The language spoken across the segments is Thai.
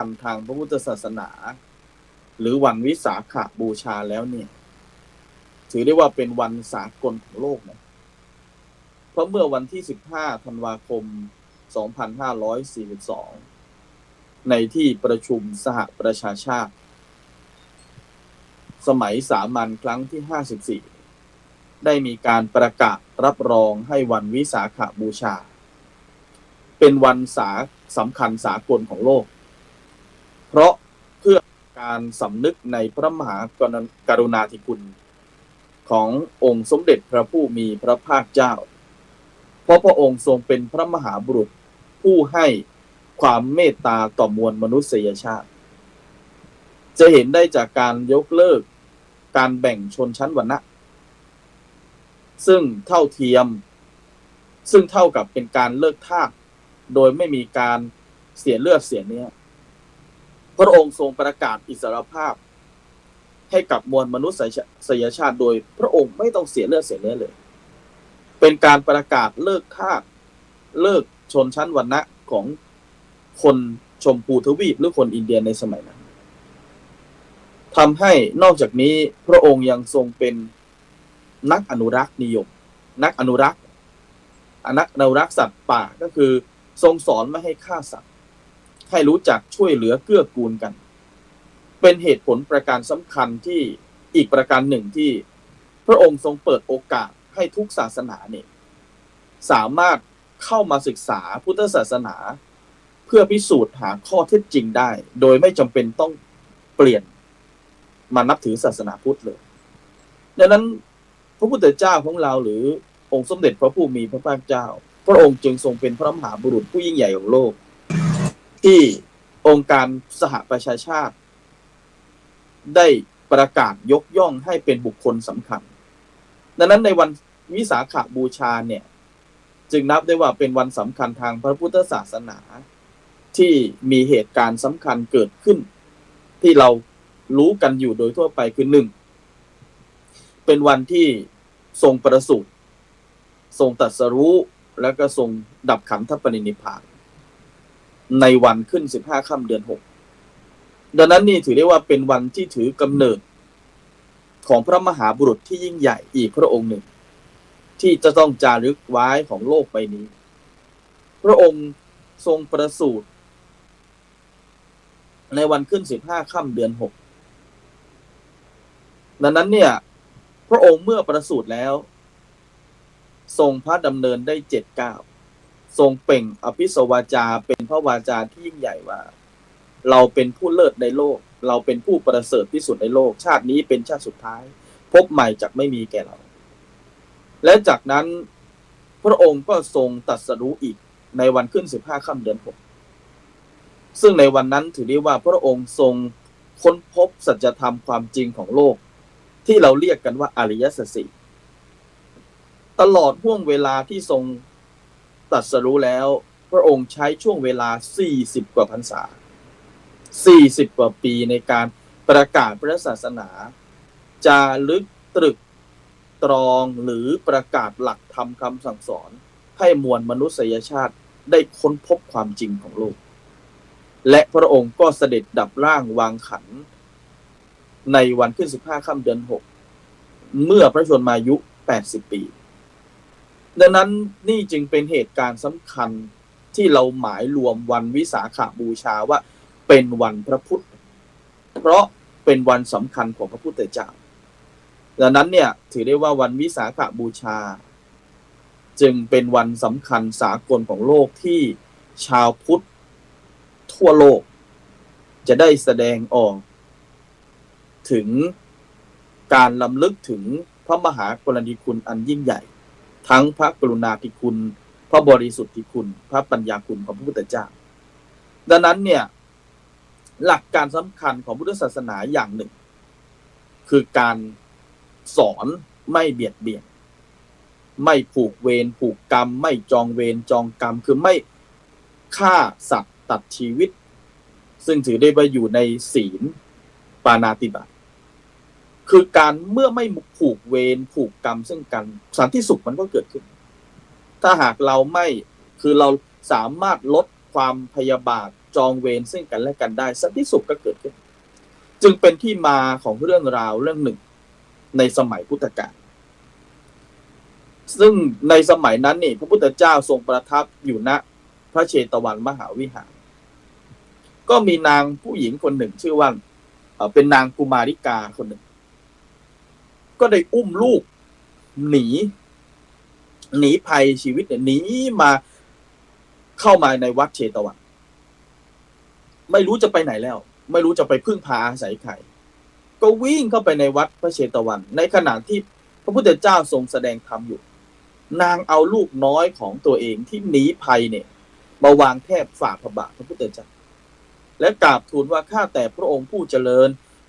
ทางพระพุทธศาสนาหรือวันวิสาขบูชาแล้วเนี่ยถือได้ว่าเป็นวันสากลของโลกนะเพราะเมื่อวันที่15ธันวาคม2542ในที่ประชุมสหประชาชาติสมัยสามัญครั้งที่54ได้มีการประกาศรับรองให้วันวิสาขบูชาเป็นวันสำคัญสากลของโลกเพราะเพื่อการสำนึกในพระมหากรุณาธิคุณขององค์สมเด็จพระผู้มีพระภาคเจ้าเพราะพระองค์ทรงเป็นพระมหาบุรุษผู้ให้ความเมตตาต่อมวลมนุษยชาติจะเห็นได้จากการยกเลิกการแบ่งชนชั้นวรรณะซึ่งเท่าเทียมซึ่งเท่ากับเป็นการเลิกทาสโดยไม่มีการเสียเลือดเสียเนื้อพระองค์ทรงประกาศอิสรภาพให้กับมวลมนุษยชาติโดยพระองค์ไม่ต้องเสียเลือดเสียเนื้อเลยเป็นการประกาศเลิกทาสเลิกชนชั้นวรรณะของคนชมพูทวีปหรือคนอินเดียในสมัยนั้นทำให้นอกจากนี้พระองค์ยังทรงเป็นนักอนุรักษ์นิยมนักอนุรักษ์สัตว์ป่าก็คือทรงสอนไม่ให้ฆ่าสัตว์ให้รู้จักช่วยเหลือเกื้อกูลกันเป็นเหตุผลประการสำคัญที่อีกประการหนึ่งที่พระองค์ทรงเปิดโอกาสให้ทุกศาสนาเนี่ยสามารถเข้ามาศึกษาพุทธศาสนาเพื่อพิสูจน์หาข้อเท็จจริงได้โดยไม่จำเป็นต้องเปลี่ยนมานับถือศาสนาพุทธเลยดังนั้นพระพุทธเจ้าของเราหรือองค์สมเด็จพระผู้มีพระภาคเจ้าพระองค์จึงทรงเป็นพระมหาบุรุษผู้ยิ่งใหญ่ของโลกที่องค์การสหประชาชาติได้ประกาศยกย่องให้เป็นบุคคลสำคัญดังนั้นในวันวิสาขบูชาเนี่ยจึงนับได้ว่าเป็นวันสำคัญทางพระพุทธศาสนาที่มีเหตุการณ์สำคัญเกิดขึ้นที่เรารู้กันอยู่โดยทั่วไปคือ1เป็นวันที่ทรงประสูติทรงตรัสรู้แล้วก็ทรงดับขันธปรินิพพานในวันขึ้น15ค่ำเดือน6ดังนั้นนี่ถือได้ว่าเป็นวันที่ถือกำเนิดของพระมหาบุรุษที่ยิ่งใหญ่อีกพระองค์หนึ่งที่จะต้องจารึกไว้ของโลกใบนี้พระองค์ทรงประสูติในวันขึ้น15ค่ำเดือน6ดังนั้นเนี่ยพระองค์เมื่อประสูติแล้วทรงพระดำเนินได้7 ก้าวทรงเปล่งอภิสวาจาเป็นพระวาจาที่ยิ่งใหญ่ว่าเราเป็นผู้เลิศในโลกเราเป็นผู้ประเสริฐที่สุดในโลกชาตินี้เป็นชาติสุดท้ายพบใหม่จักไม่มีแก่เราและจากนั้นพระองค์ก็ทรงตรัสรู้อีกในวันขึ้น15ค่ำเดือน6ซึ่งในวันนั้นถือได้ว่าพระองค์ทรงค้นพบสัจธรรมความจริงของโลกที่เราเรียกกันว่าอริยสัจสี่ตลอดห่วงเวลาที่ทรงตรัสรู้แล้วพระองค์ใช้ช่วงเวลา40 กว่าพรรษา40 กว่าปีในการประกาศพระศาสนาจารึกตรึกตรองหรือประกาศหลักธรรมคำสั่งสอนให้มวลมนุษยชาติได้ค้นพบความจริงของโลกและพระองค์ก็เสด็จดับร่างวางขันในวันขึ้น15ค่ำเดือน6เมื่อพระชนมายุ80 ปีดังนั้นนี่จึงเป็นเหตุการณ์สำคัญที่เราหมายรวมวันวิสาขบูชาว่าเป็นวันพระพุทธเพราะเป็นวันสำคัญของพระพุทธเจ้าดังนั้นเนี่ยถือได้ว่าวันวิสาขบูชาจึงเป็นวันสำคัญสากลของโลกที่ชาวพุทธทั่วโลกจะได้แสดงออกถึงการรำลึกถึงพระมหากรุณาธิคุณอันยิ่งใหญ่ทั้งพระกรุณาธิคุณพระบริสุทธิคุณพระปัญญาคุณของพระพุทธเจ้าดังนั้นเนี่ยหลักการสำคัญของพุทธศาสนาอย่างหนึ่งคือการสอนไม่เบียดเบียนไม่ผูกเวรผูกกรรมไม่จองเวรจองกรรมคือไม่ฆ่าสัตว์ตัดชีวิตซึ่งถือได้ว่าอยู่ในศีลปาณาติบาตคือการเมื่อไม่ผูกเวรผูกกรรมซึ่งกันสันติสุขมันก็เกิดขึ้นถ้าหากเราไม่คือเราสามารถลดความพยาบาท จองเวรซึ่งกันและกันได้สันติสุขก็เกิดขึ้นจึงเป็นที่มาของเรื่องราวเรื่องหนึ่งในสมัยพุทธกาลซึ่งในสมัยนั้นนี่พระพุทธเจ้าทรงประทับอยู่ณพระเชตวันมหาวิหารก็มีนางผู้หญิงคนหนึ่งชื่อว่าเป็นนางกุมาริกาคนหนึ่งก็ได้อุ้มลูกหนีภัยชีวิตเนี่ยหนีมาเข้ามาในวัดเชตวันไม่รู้จะไปไหนแล้วไม่รู้จะไปพึ่งพาอาศัยใครก็วิ่งเข้าไปในวัดพระเชตวันในขณะที่พระพุทธเจ้าทรงแสดงธรรมอยู่นางเอาลูกน้อยของตัวเองที่หนีภัยเนี่ยมาวางแทบฝ่าพระบาทพระพุทธเจ้าและกราบทูลว่าข้าแต่พระองค์ผู้เจริญ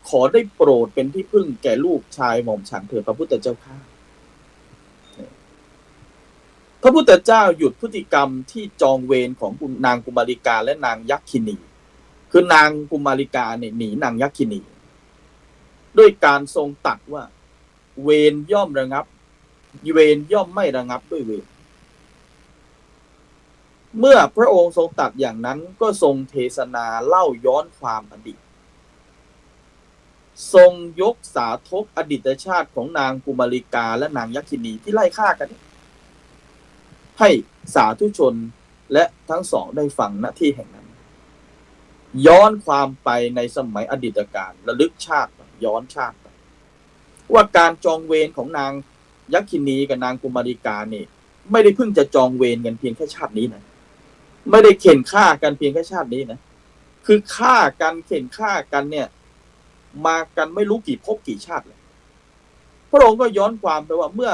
ขอได้โปรดเป็นที่พึ่งแก่ลูกชายหม่อมฉันเถิดพระพุทธเจ้าข้าพระพุทธเจ้าหยุดพฤติกรรมที่จองเวรของนางกุมาริกาและนางยักษินีคือนางกุมาริกาเนี่ยหนีนางยักษินีด้วยการทรงตรัสว่าเวรย่อมระงับเวรย่อมไม่ระงับด้วยเวรเมื่อพระองค์ทรงตรัสอย่างนั้นก็ทรงเทศนาเล่าย้อนความอดีตทรงยกสาธกอดีตชาติของนางกุมาริกาและนางยักษินีที่ไล่ฆ่ากันให้สาธุชนและทั้งสองได้ฟังณที่แห่งนั้นย้อนความไปในสมัยอดีตกาลระลึกชาติย้อนชาติว่าการจองเวรของนางยักษินีกับนางกุมาริกาเนี่ยไม่ได้เพิ่งจะจองเวรกันเพียงแค่ชาตินี้นะไม่ได้เข็นฆ่ากันเพียงแค่ชาตินี้นะคือฆ่ากันเข็นฆ่ากันเนี่ยมากันไม่รู้กี่ภพกี่ชาติเลยพระองค์ก็ย้อนความไปว่าเมื่อ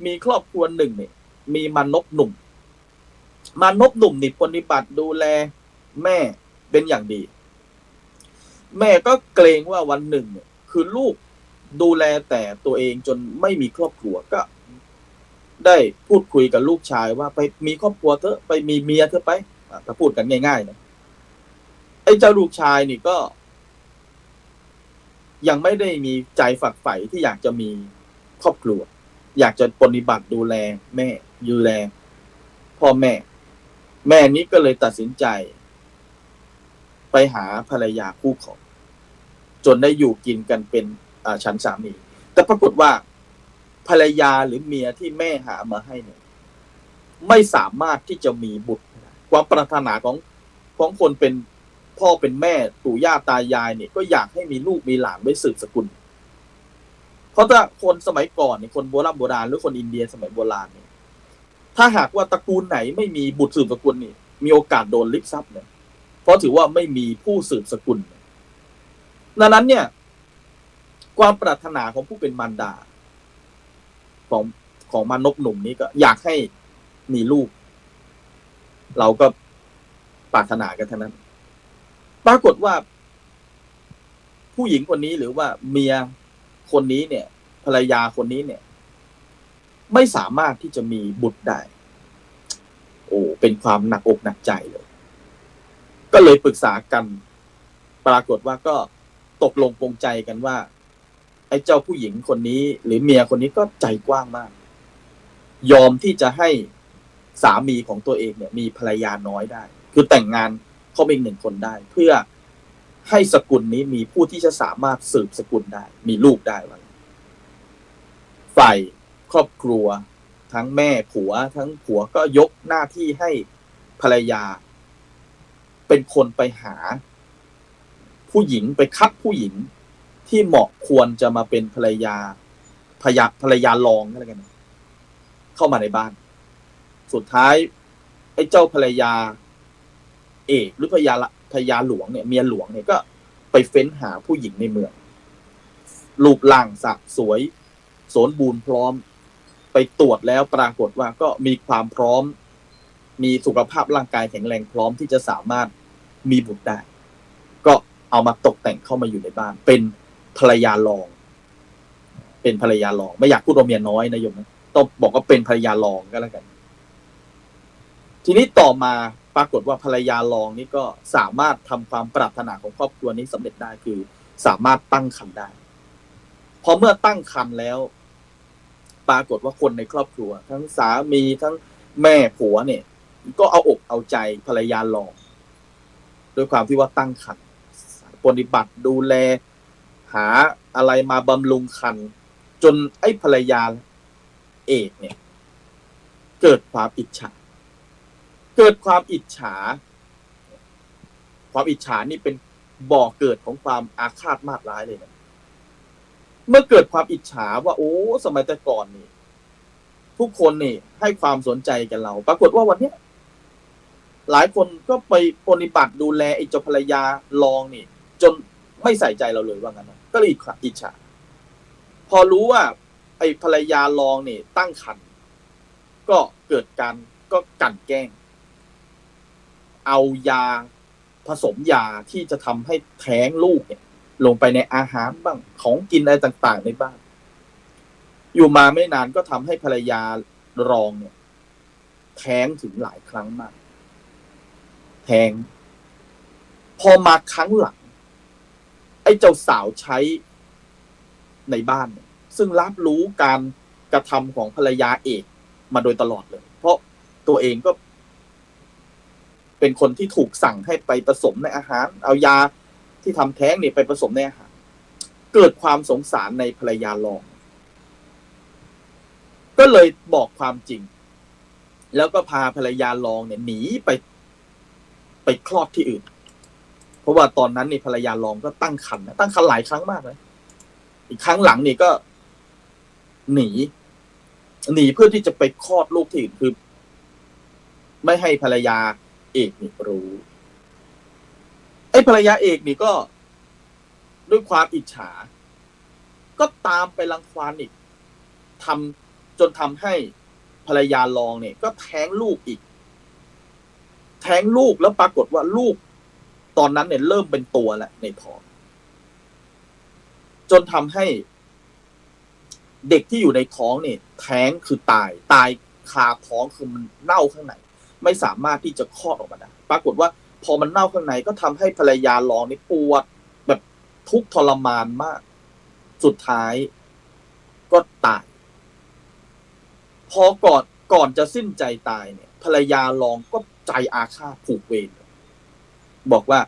มีครอบครัวหนึ่งเนี่ยมีมานพหนุ่มนี่ปฏิบัติดูแลแม่เป็นอย่างดีแม่ก็เกรงว่าวันหนึ่งเนี่ยคือลูกดูแลแต่ตัวเองจนไม่มีครอบครัวก็ได้พูดคุยกับลูกชายว่าไปมีครอบครัวเถอะไปมีเมียเถอะไปถ้าพูดกันง่ายๆนะไอ้เจ้าลูกชายนี่ก็ยังไม่ได้มีใจฝักใฝ่ที่อยากจะมีครอบครัวอยากจะปฏิบัติดูแลแม่ดูแลพ่อแม่นี้ก็เลยตัดสินใจไปหาภรรยาคู่ครองจนได้อยู่กินกันเป็นฉันสามีแต่ปรากฏว่าภรรยาหรือเมียที่แม่หามาให้เนี่ยไม่สามารถที่จะมีบุตรความปรารถนาของคนเป็นพ่อเป็นแม่ปู่ย่าตายายเนี่ยก็อยากให้มีลูกมีหลานไว้สืบสกุลเพราะถ้าคนสมัยก่อนเนี่ยคนโบราณหรือคนอินเดียสมัยโบราณเนี่ยถ้าหากว่าตระกูลไหนไม่มีบุตรสืบสกุลนี่มีโอกาสโดนลิบทรัพย์เนี่ยเพราะถือว่าไม่มีผู้สืบสกุลดังนั้นเนี่ยความปรารถนาของผู้เป็นมารดาของมานพหนุ่มนี้ก็อยากให้มีลูกเราก็ปรารถนากันเท่านั้นปรากฏว่าผู้หญิงคนนี้หรือว่าเมียคนนี้เนี่ยภรรยาคนนี้เนี่ยไม่สามารถที่จะมีบุตรได้โอ้เป็นความหนักอกหนักใจเลยก็เลยปรึกษากันปรากฏว่าก็ตกลงปรงใจกันว่าไอ้เจ้าผู้หญิงคนนี้หรือเมียคนนี้ก็ใจกว้างมากยอมที่จะให้สามีของตัวเองเนี่ยมีภรรยาน้อยได้คือแต่งงานเข้าไปอีกหนึ่งคนได้เพื่อให้สกุลนี้มีผู้ที่จะสามารถสืบสกุลได้มีลูกได้ว่าฝ่ายครอบครัวทั้งแม่ผัวทั้งผัวก็ยกหน้าที่ให้ภรรยาเป็นคนไปหาผู้หญิงไปคัดผู้หญิงที่เหมาะควรจะมาเป็นภรรยารองอะไรกันเข้ามาในบ้านสุดท้ายไอ้เจ้าภรรยาเอกหรือภรรยาหลวงเนี่ยเมียหลวงเนี่ยก็ไปเฟ้นหาผู้หญิงในเมืองรูปร่างสะสวยสมบูรณ์พร้อมไปตรวจแล้วปรากฏว่าก็มีความพร้อมมีสุขภาพร่างกายแข็งแรงพร้อมที่จะสามารถมีบุตรได้ก็เอามาตกแต่งเข้ามาอยู่ในบ้านเป็นภรรยารองไม่อยากพูดว่าเมียน้อยนะโยมนะต้องบอกว่าเป็นภรรยารองก็แล้วกันทีนี้ต่อมาปรากฏว่าภรรยารองนี่ก็สามารถทำความปรารถนาของครอบครัวนี้สำเร็จได้คือสามารถตั้งครรภ์ได้พอเมื่อตั้งครรภ์แล้วปรากฏว่าคนในครอบครัวทั้งสามีทั้งแม่ผัวเนี่ยก็เอาอกเอาใจภรรยารอง ด้วยความที่ว่าตั้งครรภ์ปฏิบัติดูแลหาอะไรมาบำรุงครรภ์จนไอ้ภรรยาเอกเนี่ยเกิดความอิจฉาความอิจฉานี่เป็นบ่อเกิดของความอาฆาตมาดร้ายเลยนะเมื่อเกิดความอิจฉาว่าโอ้สมัยแต่ก่อนนี่ทุกคนนี่ให้ความสนใจกับเราปรากฏว่าวันนี้หลายคนก็ไปปฏิบัติดูแลไอ้เจ้าภรรยาลองนี่จนไม่ใส่ใจเราเลยว่างั้นนะก็เลยอิจฉาพอรู้ว่าไอ้ภรรยาลองนี่ตั้งครรภ์ก็เกิดการก็กลั่นแกล้งเอายาผสมยาที่จะทำให้แท้งลูกเนี่ยลงไปในอาหารบ้างของกินอะไรต่างๆในบ้านอยู่มาไม่นานก็ทำให้ภรรยารองเนี่ยแท้งถึงหลายครั้งมากแท้งพอมาครั้งหลังไอ้เจ้าสาวใช้ในบ้านเนี่ยซึ่งรับรู้การกระทำของภรรยาเอกมาโดยตลอดเลยเพราะตัวเองก็เป็นคนที่ถูกสั่งให้ไปผสมในอาหารเอายาที่ทำแท้งเนี่ยไปผสมในอาหารเกิดความสงสารในภรรยารองก็เลยบอกความจริงแล้วก็พาภรรยารองเนี่ยหนีไปคลอดที่อื่นเพราะว่าตอนนั้นนี่ภรรยารองก็ตั้งครรภ์หลายครั้งมากเลยอีกครั้งหลังนี่ก็หนีเพื่อที่จะไปคลอดลูกที่อื่นคือไม่ให้ภรรยาเอกนี่รู้ไอ้ภรรยาเอกนี่ก็ด้วยความอิจฉาก็ตามไปรังควานอีกจนทำให้ภรรยารองเนี่ยก็แท้งลูกอีกแท้งลูกแล้วปรากฏว่าลูกตอนนั้นเนี่ยเริ่มเป็นตัวแล้วในท้องจนทำให้เด็กที่อยู่ในท้องเนี่ยแท้งคือตายคาท้องคือมันเน่าข้างในไม่สามารถที่จะคลอดออกมาได้ปรากฏว่าพอมันเน่าข้างในก็ทำให้ภรรยารองนี่ปวดแบบทุกข์ทรมานมากสุดท้ายก็ตายพอก่อนจะสิ้นใจตายเนี่ยภรรยารองก็ใจอาฆาตผูกเวรบอกว่า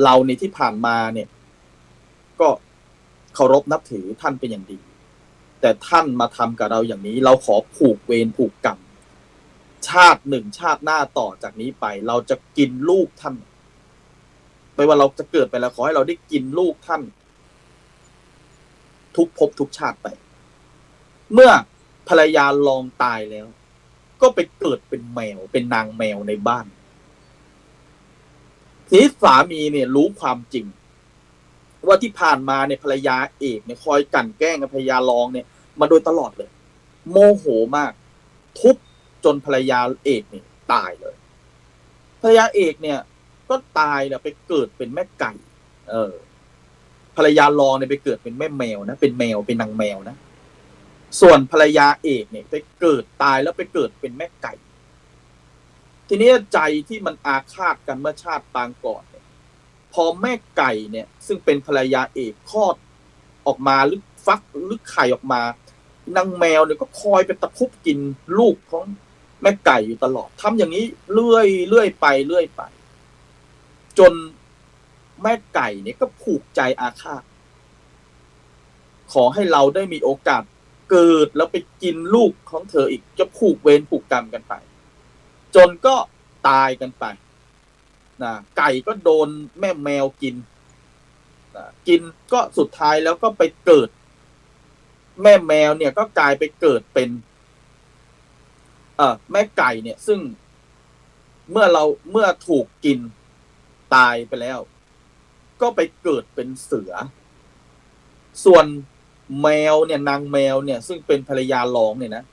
เราในที่ผ่านมาเนี่ยก็เคารพนับถือท่านเป็นอย่างดีแต่ท่านมาทำกับเราอย่างนี้เราขอผูกเวรผูกกรรมชาติหนึ่งชาติหน้าต่อจากนี้ไปเราจะกินลูกท่านไม่ว่าเราจะเกิดไปแล้วขอให้เราได้กินลูกท่านทุกภพทุกชาติไปเมื่อภรรยาลองตายแล้วก็ไปเกิดเป็นแมวเป็นนางแมวในบ้านทีนี้สามีเนี่ยรู้ความจริงว่าที่ผ่านมาเนี่ยภรรยาเอกเนี่ยคอยกลั่นแกล้งกับภรรยารองเนี่ยมาโดยตลอดเลยโมโหมากทุบจนภรรยาเอกเนี่ยตายเลยภรรยาเอกเนี่ยก็ตายเนี่ยไปเกิดเป็นแม่ไก่ภรรยารองเนี่ยไปเกิดเป็นแม่แมวนะเป็นแมวเป็นนางแมวนะส่วนภรรยาเอกเนี่ยไปเกิดตายแล้วไปเกิดเป็นแม่ไก่ทีนี้ใจที่มันอาฆาตกันเมื่อชาติปางก่อนเนี่ยพอแม่ไก่เนี่ยซึ่งเป็นภรรยาเอกคลอดออกมาหรือฟักหรือไข่ออกมานางแมวเนี่ยก็คอยไปตะคุบกินลูกของแม่ไก่อยู่ตลอดทำอย่างนี้เรื่อยไปจนแม่ไก่เนี่ยก็ผูกใจอาฆาตขอให้เราได้มีโอกาสเกิดแล้วไปกินลูกของเธออีกจะผูกเวรผูกกรรมกันไปจนก็ตายกันไปนะไก่ก็โดนแม่แมวกินกินก็สุดท้ายแล้วก็ไปเกิดแม่แมวเนี่ยก็กลายไปเกิดเป็นแม่ไก่เนี่ยซึ่งเมื่อถูกกินตายไปแล้วก็ไปเกิดเป็นเสือส่วนแมวเนี่ยนางแมวเนี่ยซึ่งเป็นภรรยารองเนี่ยนะ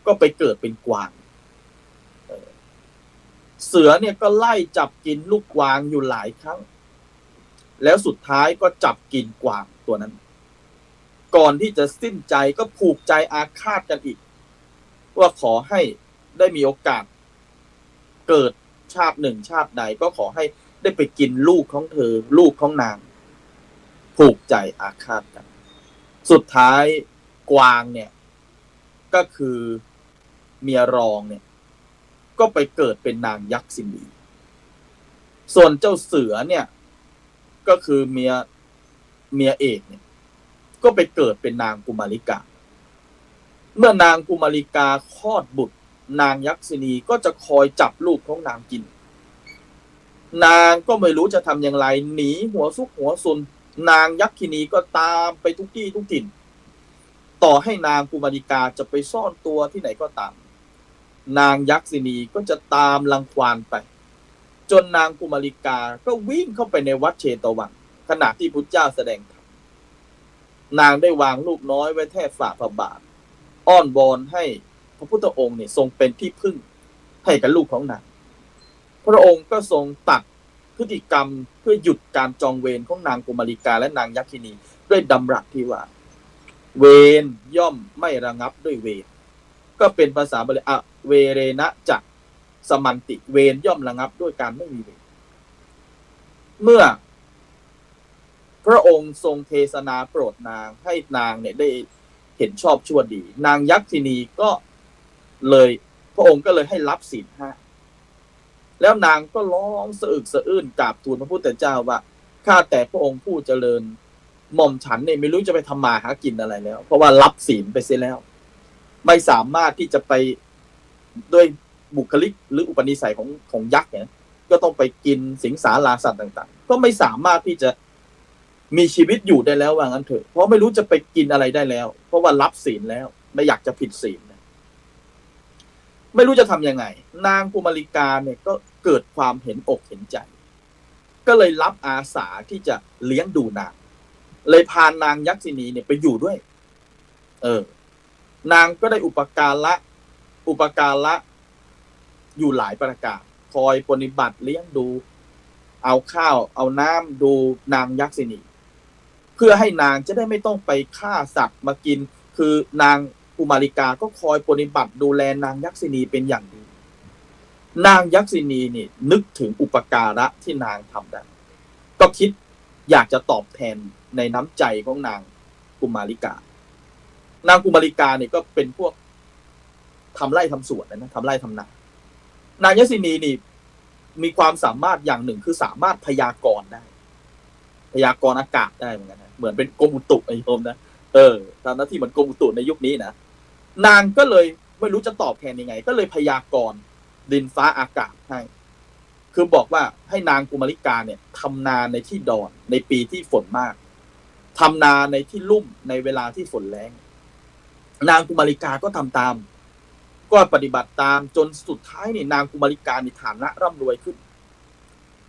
ก็ไปเกิดเป็นกวางเสือเนี่ยก็ไล่จับกินลูกกวางอยู่หลายครั้งแล้วสุดท้ายก็จับกินกวางตัวนั้นก่อนที่จะสิ้นใจก็ผูกใจอาฆาตกันอีกว่าขอให้ได้มีโอกาสเกิดชาติหนึ่งชาติใดก็ขอให้ได้ไปกินลูกของเธอลูกของนางผูกใจอาฆาตกันสุดท้ายกวางเนี่ยก็คือเมียรองเนี่ยก็ไปเกิดเป็นนางยักษิณี ส่วนเจ้าเสือเนี่ยก็คือเมียเอกเนี่ยก็ไปเกิดเป็นนางกุมาริกาเมื่อนางกุมาริกาคลอดบุตรนางยักษินีก็จะคอยจับลูกของนางกินนางก็ไม่รู้จะทำอย่างไรหนีหัวซุกหัวซุนนางยักษินีก็ตามไปทุกที่ทุกถิ่นต่อให้นางกุมาริกาจะไปซ่อนตัวที่ไหนก็ตามนางยักษินีก็จะตามรังควานไปจนนางกุมาริกาก็วิ่งเข้าไปในวัดเชตวันขณะที่พุทธเจ้าแสดงธรรมนางได้วางลูกน้อยไว้แทบฝ่าพระบาทอ้อนวอนให้พระพุทธองค์เนี่ยทรงเป็นที่พึ่งให้กับลูกของนางพระองค์ก็ทรงตัดพฤติกรรมเพื่อหยุดการจองเวรของนางกุมาริกาและนางยักษินีด้วยดำรัสที่ว่าเวรย่อมไม่ระงับด้วยเวรก็เป็นภาษาบาลีเวเรนะจักสมันติเวรย่อมระงับด้วยการไม่มีเวรเมื่อพระองค์ทรงเทศนาโปรดนางให้นางเนี่ยได้เห็นชอบชั่วดีนางยักษินีก็เลยพระองค์ก็เลยให้รับศีล 5แล้วนางก็ร้องสะอึกสะอื้นกราบทูลพระพุทธเจ้าว่าข้าแต่พระองค์ผู้เจริญหม่อมฉันเนี่ยไม่รู้จะไปทำมาหากินอะไรแล้วเพราะว่ารับศีลไปเสียแล้วไม่สามารถที่จะไปด้วยบุคลิกหรืออุปนิสัยของยักษ์เนี่ยก็ต้องไปกินสิงสาราสัตว์ต่างๆก็ไม่สามารถที่จะมีชีวิตอยู่ได้แล้วว่างั้นเถอะเพราะไม่รู้จะไปกินอะไรได้แล้วเพราะว่ารับศีลแล้วไม่อยากจะผิดศีลไม่รู้จะทำยังไงนางกุมาริกาเนี่ยก็เกิดความเห็นอกเห็นใจก็เลยรับอาสาที่จะเลี้ยงดูนางเลยพานางยักษินีเนี่ยไปอยู่ด้วยนางก็ได้อุปการะอยู่หลายประการคอยปฏิบัติเลี้ยงดูเอาข้าวเอาน้ำดูนางยักษินีเพื่อให้นางจะได้ไม่ต้องไปฆ่าสัตว์มากินคือนางกุมาริกาก็คอยปฏิบัติดูแลนางยักษินีเป็นอย่างดีนางยักษินีนี่นึกถึงอุปการะที่นางทำได้ก็คิดอยากจะตอบแทนในน้ำใจของนางกุมาริกานางกุมาริกาเนี่ยก็เป็นพวกทำไร่ทำสวนนะทำไร่ทำนานางยักษินีนี่มีความสามารถอย่างหนึ่งคือสามารถพยากรณ์ได้พยากรณ์อากาศได้เหมือนกันนะเหมือนเป็นกรมอุตุไอ้โยมนะทำหน้าที่เหมือนกรมอุตุในยุคนี้นะนางก็เลยไม่รู้จะตอบแทนยังไงก็เลยพยากรณ์ดินฟ้าอากาศให้คือบอกว่าให้นางกุมาริกาเนี่ยทำนาในที่ดอนในปีที่ฝนมากทำนาในที่ลุ่มในเวลาที่ฝนแล้งนางกุมาริกาก็ทำตามก็ปฏิบัติตามจนสุดท้ายนี่นางกุมาริกามีฐานะร่ำรวยขึ้น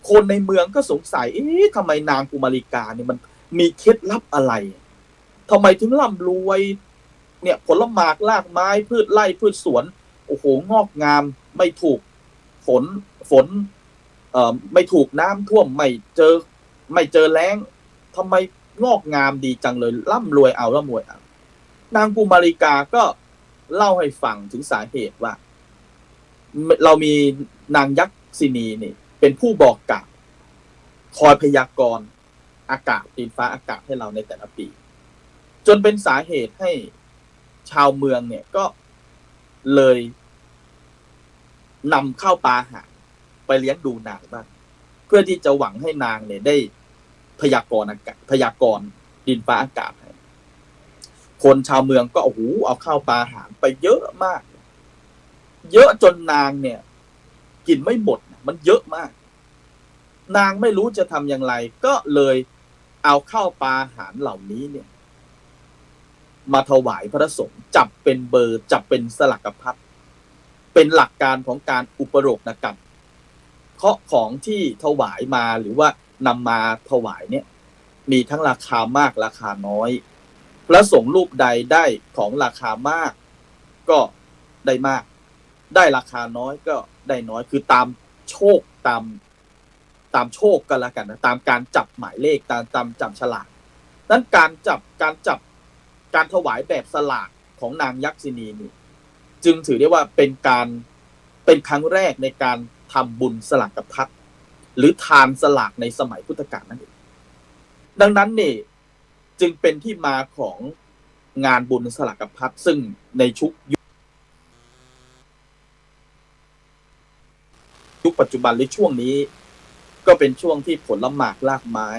คนในเมืองก็สงสัยทำไมนางกุมาริกาเนี่ยมันมีเคล็ดลับอะไรทำไมถึงร่ำรวยเนี่ยผลหมากรากไม้พืชไร่พืชสวนโอ้โหงอกงามไม่ถูกฝนไม่ถูกน้ำท่วมไม่เจอแล้งทำไมงอกงามดีจังเลยร่ำรวยเอานางกุมาริกาก็เล่าให้ฟังถึงสาเหตุว่าเรามีนางยักษินีนี่เป็นผู้บอกกล่าวคอยพยากรณ์อากาศดินฟ้าอากาศให้เราในแต่ละปีจนเป็นสาเหตุให้ชาวเมืองเนี่ยก็เลยนำข้าวปลาอาหารไปเลี้ยงดูนางบ้างเพื่อที่จะหวังให้นางเนี่ยได้พยากรณ์อากาศพยากรณ์ดินฟ้าอากาศให้คนชาวเมืองก็โอ้โหเอาข้าวปลาอาหารไปเยอะมากเยอะจนนางเนี่ยกินไม่หมดมันเยอะมากนางไม่รู้จะทำอย่างไรก็เลยเอาข้าวปลาอาหารเหล่านี้เนี่ยมาถวายพระสงฆ์จับเป็นเบอร์จับเป็นสลักพัดเป็นหลักการของการอุปโภคกรรมเพราะของที่ถวายมาหรือว่านำมาถวายเนี่ยมีทั้งราคามากราคาน้อยพระสงฆ์รูปใดได้ของราคามากก็ได้มากได้ราคาน้อยก็ได้น้อยคือตามโชคตามโชคกันละกันนะตามการจับหมายเลขตามจับฉลากนั้นการถวายแบบสลากของนางยักษินีนี่จึงถือได้ว่าเป็นครั้งแรกในการทำบุญสลากพัดหรือทานสลากในสมัยพุทธกาลนั่นเองดังนั้นนี่จึงเป็นที่มาของงานบุญสลากพัดซึ่งในยุคปัจจุบันหรือช่วงนี้ ก็เป็นช่วงที่ผลหมากรากไม้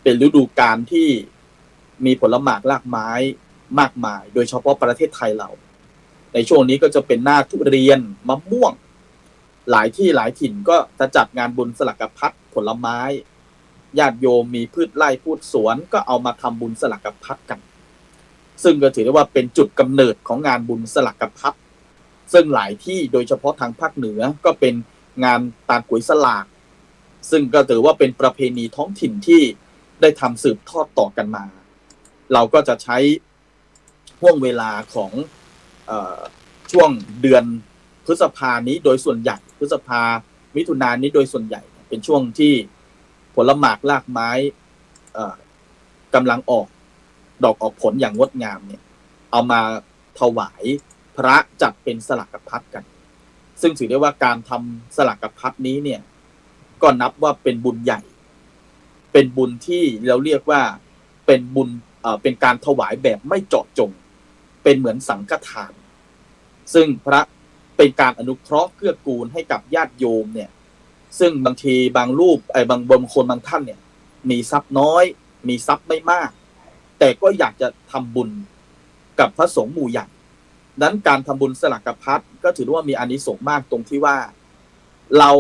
เป็นฤดูกาลที่มีผลหมากรากไม้มากมายโดยเฉพาะประเทศไทยเราในช่วงนี้ก็จะเป็นหน้าทุเรียนมะม่วงหลายที่หลายถิ่นก็จะจัดงานบุญสลักพัดผลไม้ญาติโยมมีพืชไร่พืชสวนก็เอามาทำบุญสลักพัดกันซึ่งก็ถือได้ว่าเป็นจุดกำเนิดของงานบุญสลักพัดซึ่งหลายที่โดยเฉพาะทางภาคเหนือก็เป็นงานตาลกุยสลากซึ่งก็ถือว่าเป็นประเพณีท้องถิ่นที่ได้ทำสืบทอดต่อกันมาเราก็จะใช้ห่วงเวลาของช่วงเดือนพฤษภานี้โดยส่วนใหญ่พฤษภามิถุนายนนี้โดยส่วนใหญ่เป็นช่วงที่ผลหมากรากไม้กำลังออกดอกออกผลอย่างงดงามเนี่ยเอามาถวายพระจัดเป็นสลักพัดกันซึ่งถือได้ว่าการทำสลักพัดนี้เนี่ยก็นับว่าเป็นบุญใหญ่เป็นบุญที่เราเรียกว่าเป็นบุญเป็นการถวายแบบไม่เจาะจงเป็นเหมือนสังฆทานซึ่งพระเป็นการอนุเคราะห์เกื้อกูลให้กับญาติโยมเนี่ยซึ่งบางทีบางรูปบางคนบางท่านเนี่ยมีทรัพย์น้อยมีทรัพย์ไม่มากแต่ก็อยากจะทำบุญกับพระสงฆ์หมู่ใหญ่นั้นการทำบุญสลักพัดก็ถือว่ามีอานิสงส์มากตรงที่ว่าเรา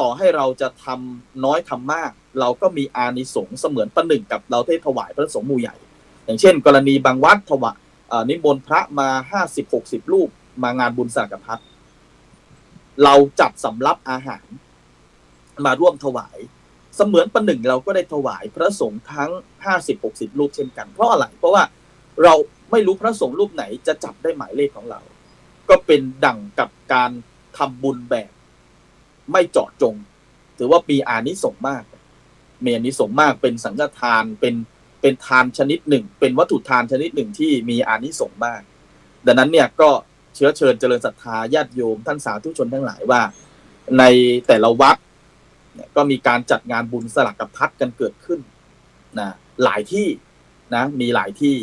ต่อให้เราจะทำน้อยทำมากเราก็มีอานิสงส์เสมือนประหนึ่งกับเราได้ถวายพระสงฆ์หมู่ใหญ่อย่างเช่นกรณีบางวัดถวายนิมนต์พระมา50-60 รูปมางานบุญสลักพัดเราจัดสำรับอาหารมาร่วมถวายเสมือนประหนึ่งเราก็ได้ถวายพระสงฆ์ทั้ง50-60 รูปเช่นกันเพราะอะไรเพราะว่าเราไม่รู้พระสงฆ์รูปไหนจะจับได้หมายเลขของเราก็เป็นดั่งกับการทำบุญแบบไม่เจาะจงถือว่ามีอานิสงส์มากมีอานิสงส์มากเป็นสังฆทานเป็นทานชนิดหนึ่งเป็นวัตถุทานชนิดหนึ่งที่มีอานิสงส์มากดังนั้นเนี่ยก็เชื้อเชิญเจริญศรัทธาญาติโยมท่านสาธุชนทั้งหลายว่าในแต่ละวัดก็มีการจัดงานบุญสลักพัดกันเกิดขึ้นนะหลายที่นะมีหลายที่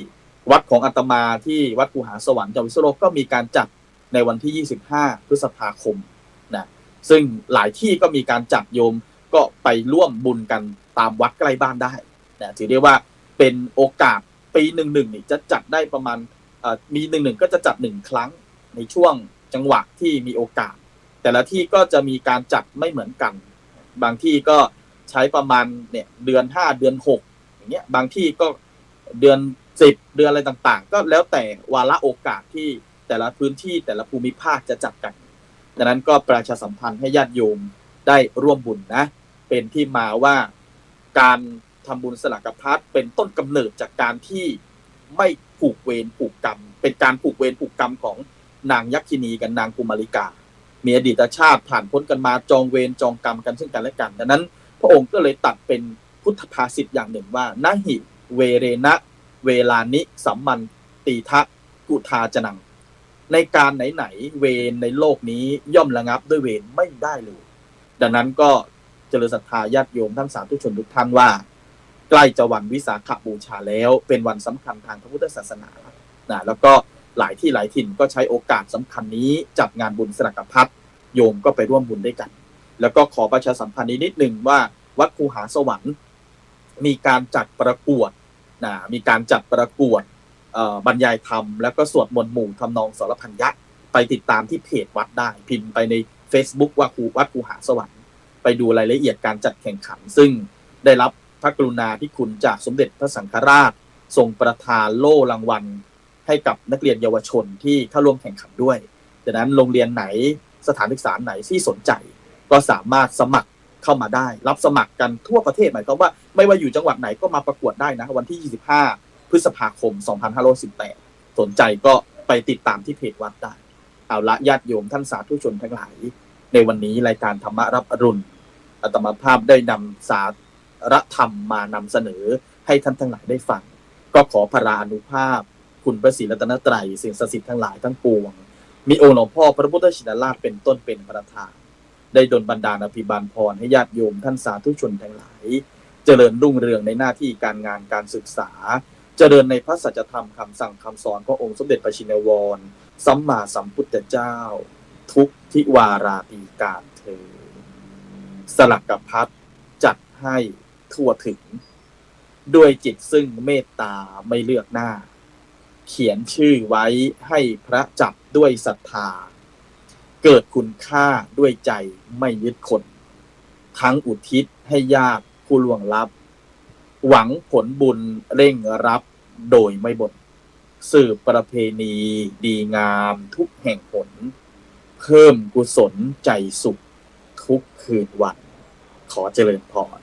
วัดของอาตมาที่วัดกูหาสวรรค์จังหวัดพิษณุโลกก็มีการจัดในวันที่25 พฤษภาคมนะซึ่งหลายที่ก็มีการจัดโยมก็ไปร่วมบุญกันตามวัดใกล้บ้านได้นะถือได้ว่าเป็นโอกาสปีหนึ่งนี่จะจัดได้ประมาณมีหนึ่งก็จะจัด1 ครั้งในช่วงจังหวะที่มีโอกาสแต่ละที่ก็จะมีการจัดไม่เหมือนกันบางที่ก็ใช้ประมาณเนี่ยเดือน5เดือน6อย่างเงี้ยบางที่ก็เดือน10เดือนอะไรต่างๆก็แล้วแต่วาระโอกาสที่แต่ละพื้นที่แต่ละภูมิภาคจะจัดกันดังนั้นก็ประชาสัมพันธ์ให้ญาติโยมได้ร่วมบุญนะเป็นที่มาว่าการทำบุญสลักพัดเป็นต้นกำเนิดจากการที่ไม่ผูกเวรผูกกรรมเป็นการผูกเวรผูกกรรมของนางยักษินีกับนางกุมาริกามีอดีตชาติผ่านพ้นกันมาจองเวรจองกรรมกันซึ่งกันและกันดังนั้นพระองค์ก็เลยตัดเป็นพุทธภาษิตอย่างหนึ่งว่านะหิเวเรนะเวลานิสัมมันตีทะกุทาจนังในการไหนๆเวรในโลกนี้ย่อมระงับด้วยเวรไม่ได้เลยดังนั้นก็เจริญศรัทธาญาติโยมท่านสาธุชนทุกท่านว่าใกล้จะวันวิสาขบูชาแล้วเป็นวันสำคัญทางพระพุทธศาสนานะแล้วก็หลายที่หลายถิ่นก็ใช้โอกาสสำคัญนี้จัดงานบุญสลักพัดโยมก็ไปร่วมบุญด้วยกันแล้วก็ขอประชาสัมพันธ์นิดนึงว่าวัดคูหาสวรรค์มีการจัดประกวดนะมีการจัดประกวดบรรยายธรรมแล้วก็สวดมนต์หมู่ทำนองสรพันยะไปติดตามที่เพจวัดได้พิมพ์ไปใน Facebook ว่าวัดคูหาสวรรค์ไปดูรายละเอียดการจัดแข่งขันซึ่งได้รับพระกรุณาธิคุณจากสมเด็จพระสังฆราชทรงประทานโล่รางวัลให้กับนักเรียนเยาวชนที่เข้าร่วมแข่งขันด้วยดังนั้นโรงเรียนไหนสถานศึกษาไหนที่สนใจก็สามารถสมัครเข้ามาได้รับสมัครกันทั่วประเทศหมายความว่าไม่ว่าอยู่จังหวัดไหนก็มาประกวดได้นะวันที่25 พฤษภาคม 2518สนใจก็ไปติดตามที่เพจวัดได้เอาละญาติโยมท่านสาธุชนทั้งหลายในวันนี้รายการธรรมะรับอรุณอาตมาภาพได้นำสาระธรรมมานำเสนอให้ท่านทั้งหลายได้ฟังก็ขอพระอานุภาพคุณพระศรีรัตนตรัยสิ่งศักดิ์สิทธิ์ทั้งหลายทั้งปวงมีองค์หลวงพ่อพระพุทธชินราชเป็นต้นเป็นประธานได้ดลบันดาลอภิบาลพรให้ญาติโยมท่านสาธุชนทั้งหลายเจริญรุ่งเรืองในหน้าที่การงานการศึกษาเจริญในพระสัจธรรมคำสั่งคำสอนขององค์สมเด็จพระชินวรสัมมาสัมพุทธเจ้าทุกทิวาราปีการเถิดสลักพัด ให้ทั่วถึงด้วยจิตซึ่งเมตตาไม่เลือกหน้าเขียนชื่อไว้ให้พระจับด้วยศรัทธาเกิดคุณค่าด้วยใจไม่ยึดคนทั้งอุทิศให้ญาติผู้ล่วงลับหวังผลบุญเร่งรับโดยไม่บ่นสืบประเพณีดีงามทุกแห่งหนเพิ่มกุศลใจสุขทุกคืนวันขอเจริญพร